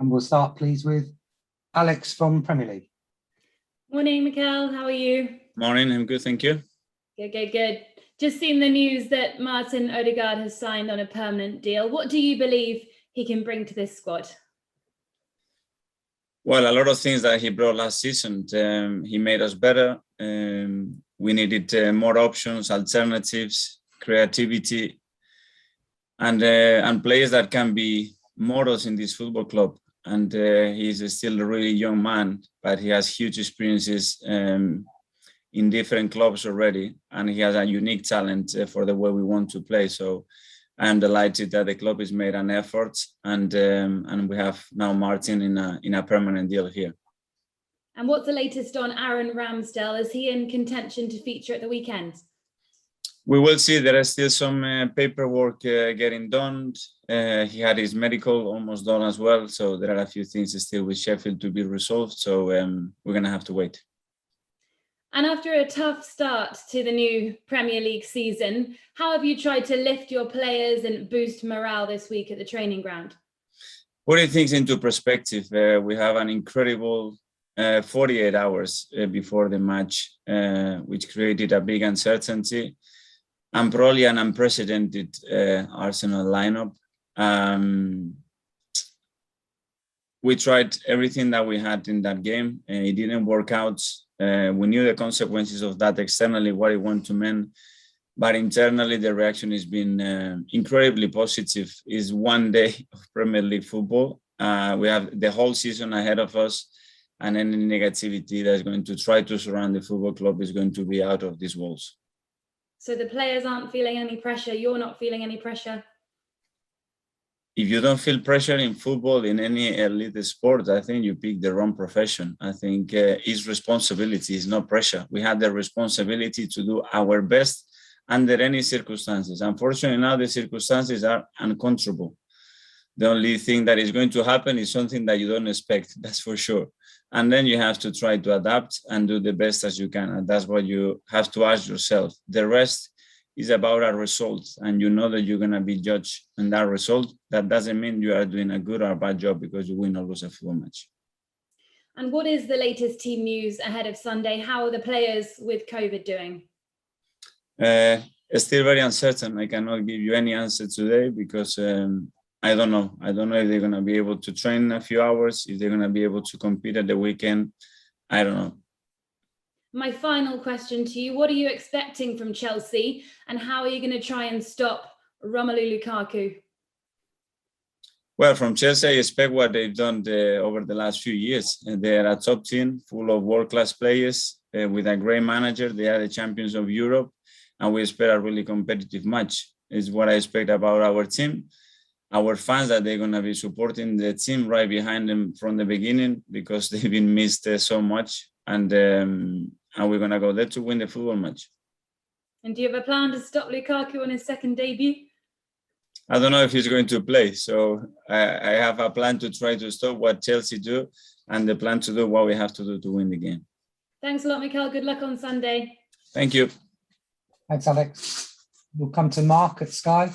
And we'll start, please, with Alex from Premier League. Morning, Mikel. How are you? Morning. I'm good, thank you. Good. Just seen the news that Martin Odegaard has signed on a permanent deal. What do you believe he can bring to this squad? Well, a lot of things that he brought last season. He made us better. We needed more options, alternatives, creativity, and players that can be models in this football club. And he's still a really young man, but he has huge experiences in different clubs already, and he has a unique talent for the way we want to play. So I'm delighted that the club has made an effort, and we have now Martin in a permanent deal here. And what's the latest on Aaron Ramsdale? Is he in contention to feature at the weekend? We will see. There is still some paperwork getting done. He had his medical almost done as well. So there are a few things still with Sheffield to be resolved. So we're going to have to wait. And after a tough start to the new Premier League season, how have you tried to lift your players and boost morale this week at the training ground? Putting things into perspective, we have an incredible 48 hours before the match, which created a big uncertainty. And probably an unprecedented Arsenal lineup. We tried everything that we had in that game, and it didn't work out. We knew the consequences of that externally, what it went to mean, but internally the reaction has been incredibly positive. It's one day of Premier League football. We have the whole season ahead of us, and any negativity that's going to try to surround the football club is going to be out of these walls. So the players aren't feeling any pressure. You're not feeling any pressure. If you don't feel pressure in football, in any elite sport, I think you pick the wrong profession. I think it's responsibility, it's not pressure. We have the responsibility to do our best under any circumstances. Unfortunately, now the circumstances are uncontrollable. The only thing that is going to happen is something that you don't expect, that's for sure. And then you have to try to adapt and do the best as you can. And that's what you have to ask yourself. The rest is about a result. And you know that you're going to be judged on that result. That doesn't mean you are doing a good or a bad job because you win or lose a football match. And what is the latest team news ahead of Sunday? How are the players with COVID doing? It's still very uncertain. I cannot give you any answer today because I don't know. I don't know if they're going to be able to train a few hours, if they're going to be able to compete at the weekend. I don't know. My final question to you, what are you expecting from Chelsea and how are you going to try and stop Romelu Lukaku? Well, from Chelsea, I expect what they've done over the last few years. They are a top team full of world-class players with a great manager. They are the champions of Europe, and we expect a really competitive match. Is what I expect about our team. Our fans, that they're going to be supporting the team right behind them from the beginning because they've been missed so much. And we're going to go there to win the football match. And do you have a plan to stop Lukaku on his second debut? I don't know if he's going to play. So I have a plan to try to stop what Chelsea do and the plan to do what we have to do to win the game. Thanks a lot, Mikel. Good luck on Sunday. Thank you. Thanks, Alex. We'll come to Mark at Sky.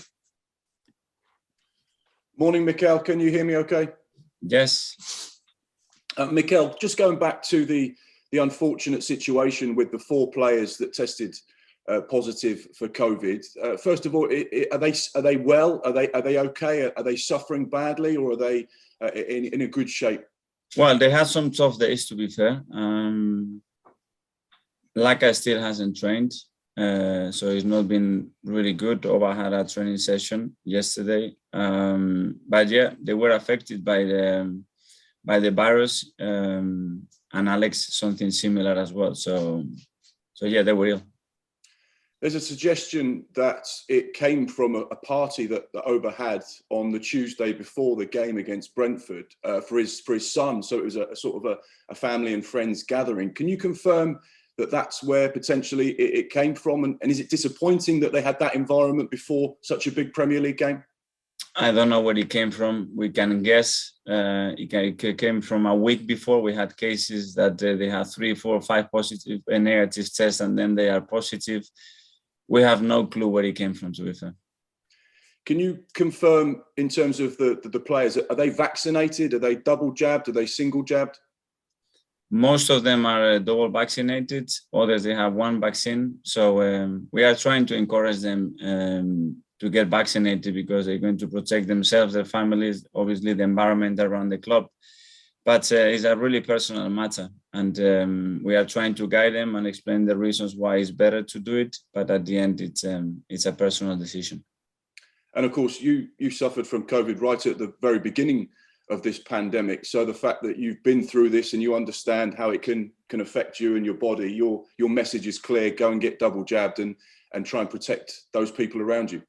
Morning, Mikel. Can you hear me okay? Yes. Mikel, just going back to the unfortunate situation with the 4 players that tested positive for COVID. First of all, are they well? Are they okay? Are they suffering badly, or are they in a good shape? Well, they had some tough days, to be fair. Laka still hasn't trained, so it's not been really good. Oba had a training session yesterday, but yeah, they were affected by the virus, and Alex something similar as well. So yeah, they were ill. There's a suggestion that it came from a party that Oba had on the Tuesday before the game against Brentford for his son. So it was a sort of a family and friends gathering. Can you confirm that that's where potentially it came from? And is it disappointing that they had that environment before such a big Premier League game? I don't know where it came from. We can guess. It came from a week before. We had cases that they had 3, 4, 5 positive and negative tests, and then they are positive. We have no clue where it came from, to be fair. Can you confirm in terms of the players, are they vaccinated? Are they double jabbed? Are they single jabbed? Most of them are double vaccinated. Others, they have one vaccine. So we are trying to encourage them to get vaccinated because they're going to protect themselves, their families, obviously the environment around the club. But it's a really personal matter. And we are trying to guide them and explain the reasons why it's better to do it. But at the end, it's a personal decision. And of course, you suffered from COVID right at the very beginning of this pandemic. So the fact that you've been through this and you understand how it can affect you and your body, your message is clear: go and get double jabbed and try and protect those people around you.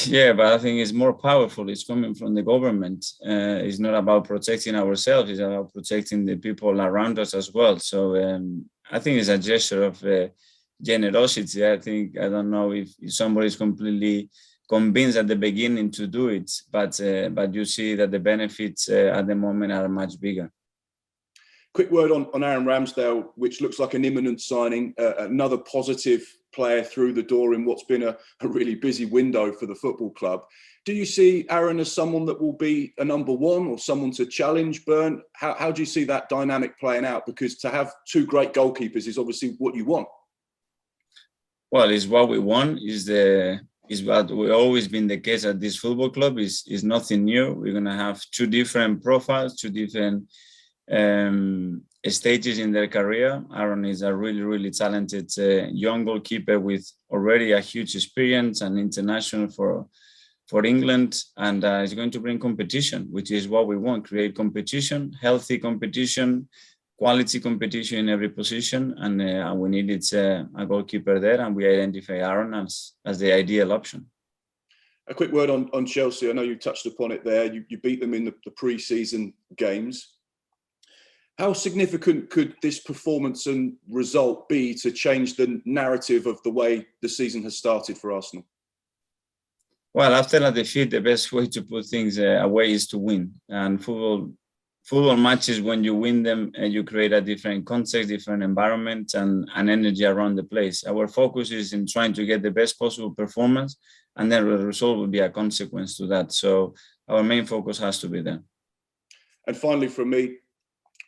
Yeah, but I think it's more powerful. It's coming from the government. It's not about protecting ourselves. It's about protecting the people around us as well. So I think it's a gesture of generosity. I don't know if somebody is completely convinced at the beginning to do it, but you see that the benefits at the moment are much bigger. Quick word on Aaron Ramsdale, which looks like an imminent signing, another positive player through the door in what's been a really busy window for the football club. Do you see Aaron as someone that will be a number one or someone to challenge Bernd? How do you see that dynamic playing out? Because to have two great goalkeepers is obviously what you want. Well, it's what we want. Is what we've always been the case at this football club. Is nothing new. We're going to have two different profiles, two different stages in their career. Aaron is a really, really talented young goalkeeper with already a huge experience and international for England, and is going to bring competition, which is what we want: create competition, healthy competition, quality competition in every position, and we needed a goalkeeper there, and we identify Aaron as the ideal option. A quick word on Chelsea. I know you touched upon it there. You beat them in the pre-season games. How significant could this performance and result be to change the narrative of the way the season has started for Arsenal? Well, after a defeat, the best way to put things away is to win. And football matches, when you win them, you create a different context, different environment, and energy around the place. Our focus is in trying to get the best possible performance, and then the result will be a consequence to that. So our main focus has to be there. And finally, from me,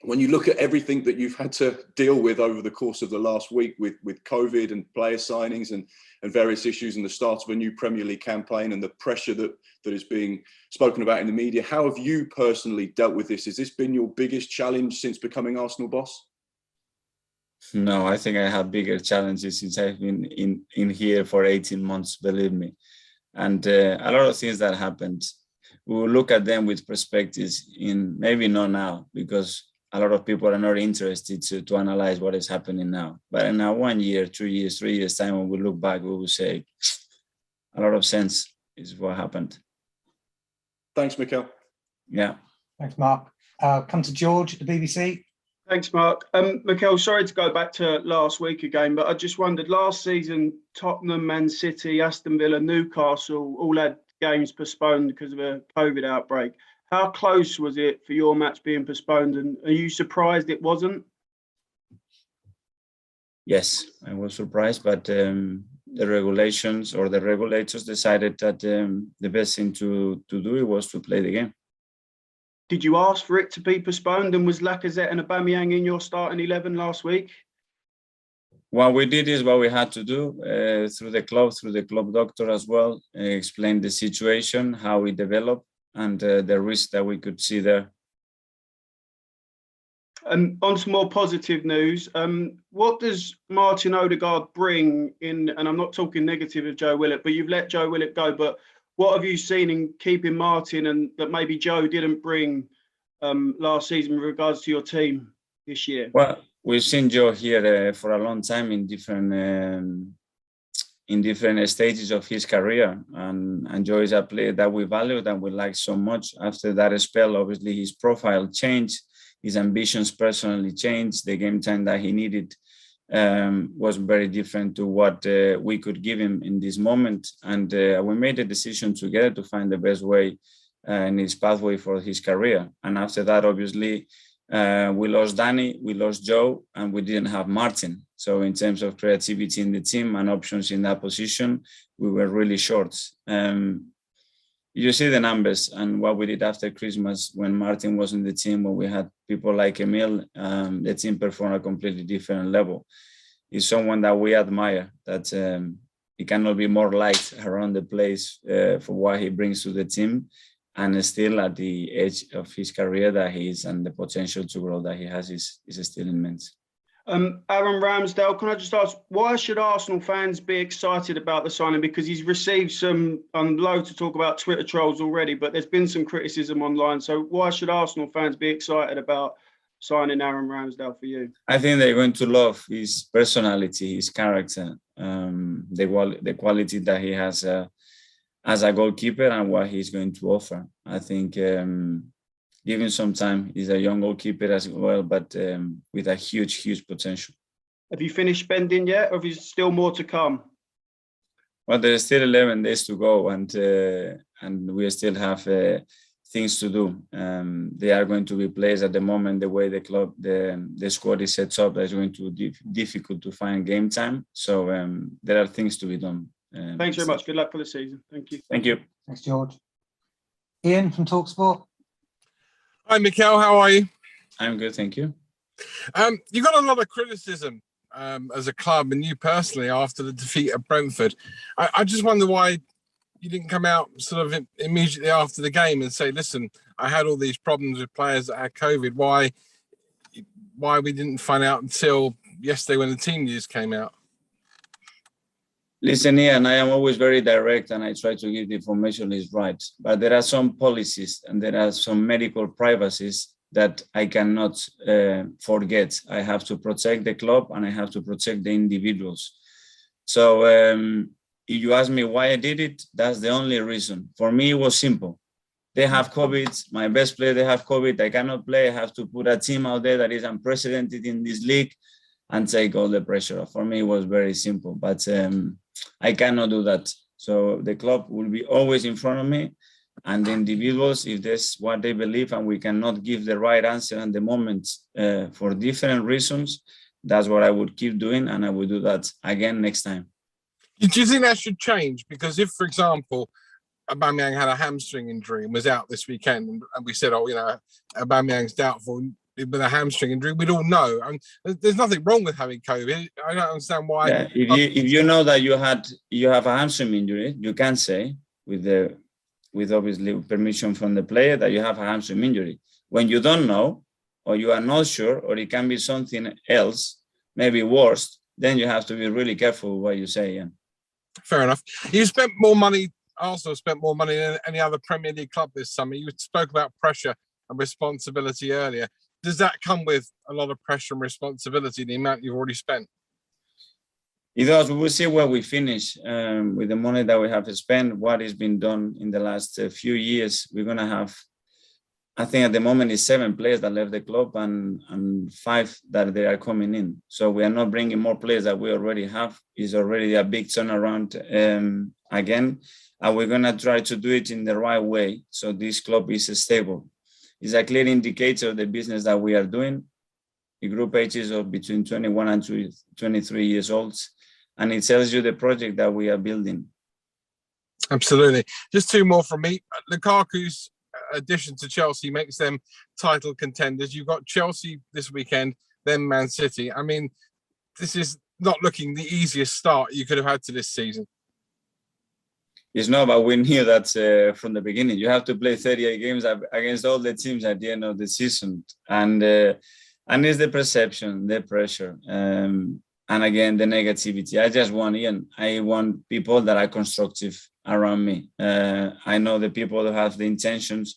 when you look at everything that you've had to deal with over the course of the last week with COVID and player signings and various issues and the start of a new Premier League campaign and the pressure that is being spoken about in the media, how have you personally dealt with this? Has this been your biggest challenge since becoming Arsenal boss? No, I think I have bigger challenges since I've been in here for 18 months, believe me. And a lot of things that happened, we will look at them with perspectives in maybe not now, because a lot of people are not interested to analyze what is happening now. But in 1 year, 2 years, 3 years time, when we look back, we will say a lot of sense is what happened. Thanks, Mikel. Yeah. Thanks, Mark. Come to George at the BBC. Thanks, Mark. Mikel, sorry to go back to last week again, but I just wondered, last season, Tottenham, Man City, Aston Villa, Newcastle all had games postponed because of a COVID outbreak. How close was it for your match being postponed, and are you surprised it wasn't? Yes, I was surprised, but the regulations or the regulators decided that the best thing to do it was to play the game. Did you ask for it to be postponed, and was Lacazette and Aubameyang in your starting 11 last week? What we did is what we had to do through the club doctor as well, explain the situation, how it developed, and the risk that we could see there. And on to more positive news, what does Martin Odegaard bring in, and I'm not talking negative of Joe Willock, but you've let Joe Willock go, but what have you seen in keeping Martin and that maybe Joe didn't bring last season with regards to your team this year? Well, we've seen Joe here for a long time in different stages of his career, and Joe is a player that we value, that we like so much. After that spell, obviously his profile changed, his ambitions personally changed, the game time that he needed was very different to what we could give him in this moment, and we made a decision together to find the best way in his pathway for his career. And after that, obviously, we lost Danny, we lost Joe, and we didn't have Martin. So in terms of creativity in the team and options in that position, we were really short. you see the numbers and what we did after Christmas when Martin was in the team, when we had people like Emil, the team performed at a completely different level. He's someone that we admire, that he cannot be more liked around the place for what he brings to the team, and still at the age of his career that he is, and the potential to grow that he has is still immense. Aaron Ramsdale, can I just ask, why should Arsenal fans be excited about the signing? Because he's received some, I'm loath to talk about Twitter trolls already, but there's been some criticism online. So why should Arsenal fans be excited about signing Aaron Ramsdale for you? I think they're going to love his personality, his character, the quality that he has as a goalkeeper and what he's going to offer. I think given some time, he's a young goalkeeper as well, but with a huge potential. Have you finished spending yet, or is still more to come? Well, there's still 11 days to go, and we still have things to do. They are going to be players at the moment. The way the club, the squad is set up, it's going to be difficult to find game time. So there are things to be done. Thanks very much. Good luck for the season. Thank you. Thank you. Thanks, George. Ian from TalkSport. Hi, Mikel. How are you? I'm good, thank you. You got a lot of criticism as a club and you personally after the defeat at Brentford. I just wonder why you didn't come out sort of immediately after the game and say, listen, I had all these problems with players that had COVID. Why we didn't find out until yesterday when the team news came out? Listen, Ian, I am always very direct and I try to give the information is right. But there are some policies and there are some medical privacies that I cannot forget. I have to protect the club and I have to protect the individuals. So if you ask me why I did it, that's the only reason. For me, it was simple. They have COVID, my best player, they have COVID, I cannot play. I have to put a team out there that is unprecedented in this league and take all the pressure off. For me, it was very simple, but I cannot do that. So the club will be always in front of me, and the individuals, if that's what they believe and we cannot give the right answer at the moment for different reasons, that's what I would keep doing, and I will do that again next time. Do you think that should change? Because if, for example, Aubameyang had a hamstring injury and was out this weekend, and we said, oh, you know, Aubameyang's doubtful with a hamstring injury, we'd all know. And there's nothing wrong with having COVID. I don't understand why. Yeah, if you know that you have a hamstring injury, you can say with obviously permission from the player that you have a hamstring injury. When you don't know, or you are not sure, or it can be something else, maybe worse, then you have to be really careful what you say. Yeah. Fair enough. You spent more money. Arsenal spent more money than any other Premier League club this summer. You spoke about pressure and responsibility earlier. Does that come with a lot of pressure and responsibility, the amount you've already spent? It does. We will see where we finish with the money that we have spent, what has been done in the last few years. We're going to have, I think at the moment, it's 7 players that left the club and 5 that they are coming in. So we are not bringing more players that we already have. It's already a big turnaround again. And we're going to try to do it in the right way. So this club is stable. It's a clear indicator of the business that we are doing. The group ages of between 21 and 23 years old. And it tells you the project that we are building. Absolutely. Just 2 more from me. Lukaku's addition to Chelsea makes them title contenders. You've got Chelsea this weekend, then Man City. I mean, this is not looking the easiest start you could have had to this season. It's not, but we knew that from the beginning. You have to play 38 games against all the teams at the end of the season. And it's the perception, the pressure, and again, the negativity. I want people that are constructive around me. I know the people that have the intentions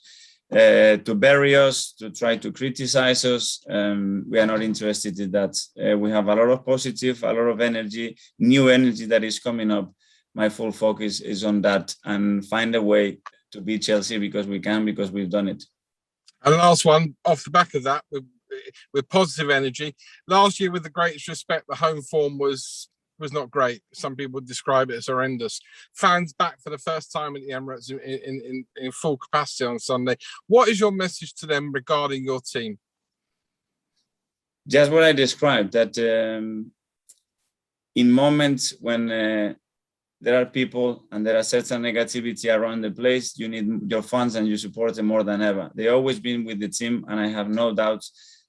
to bury us, to try to criticize us. We are not interested in that. We have a lot of positive, a lot of energy, new energy that is coming up. My full focus is on that and find a way to beat Chelsea because we can, because we've done it. And last one, off the back of that, with positive energy. Last year, with the greatest respect, the home form was not great. Some people would describe it as horrendous. Fans back for the first time at the Emirates in full capacity on Sunday. What is your message to them regarding your team? Just what I described, that in moments when there are people and there are certain negativity around the place, you need your fans and your supporters more than ever. They've always been with the team, and I have no doubt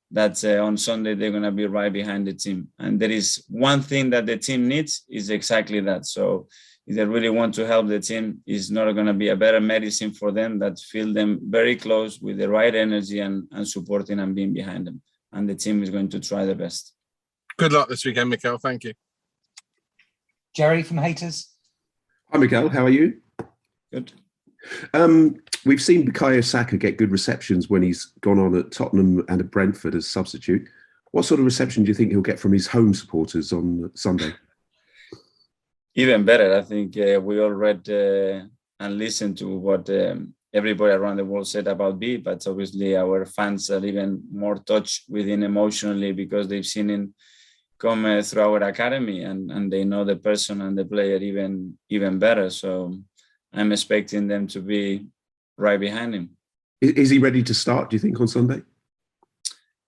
that on Sunday they're going to be right behind the team. And there is one thing that the team needs is exactly that. So if they really want to help the team, it's not going to be a better medicine for them that feel them very close with the right energy and supporting and being behind them. And the team is going to try their best. Good luck this weekend, Mikel. Thank you. Jerry from Haters. Hi, Miguel. How are you? Good. We've seen Bukayo Saka get good receptions when he's gone on at Tottenham and at Brentford as substitute. What sort of reception do you think he'll get from his home supporters on Sunday? Even better. I think we all read and listened to what everybody around the world said about B, but obviously our fans are even more touched with him emotionally because they've seen him come through our academy and they know the person and the player even better. So I'm expecting them to be right behind him. Is he ready to start, do you think, on Sunday?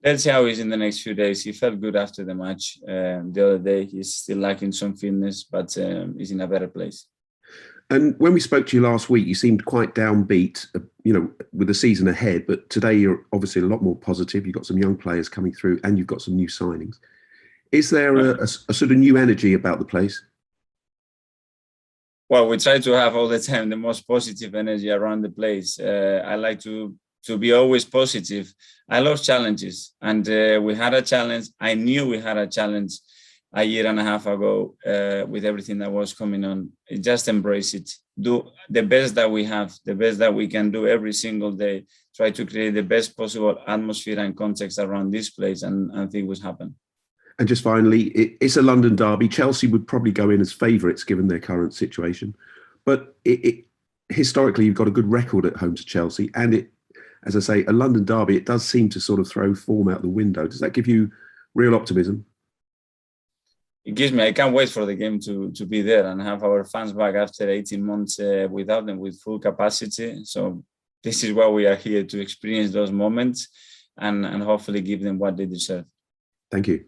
Let's see how he's in the next few days. He felt good after the match. The other day, he's still lacking some fitness, but he's in a better place. And when we spoke to you last week, you seemed quite downbeat, with the season ahead. But today, you're obviously a lot more positive. You've got some young players coming through and you've got some new signings. Is there a sort of new energy about the place? Well, we try to have all the time the most positive energy around the place. I like to be always positive. I love challenges, and we had a challenge. I knew we had a challenge a year and a half ago with everything that was coming on. Just embrace it. Do the best that we have, the best that we can do every single day. Try to create the best possible atmosphere and context around this place, and things will happen. And just finally, it's a London derby. Chelsea would probably go in as favourites given their current situation. But historically, you've got a good record at home to Chelsea. And as I say, a London derby, it does seem to sort of throw form out the window. Does that give you real optimism? It gives me, I can't wait for the game to be there and have our fans back after 18 months without them with full capacity. So this is why we are here, to experience those moments and hopefully give them what they deserve. Thank you.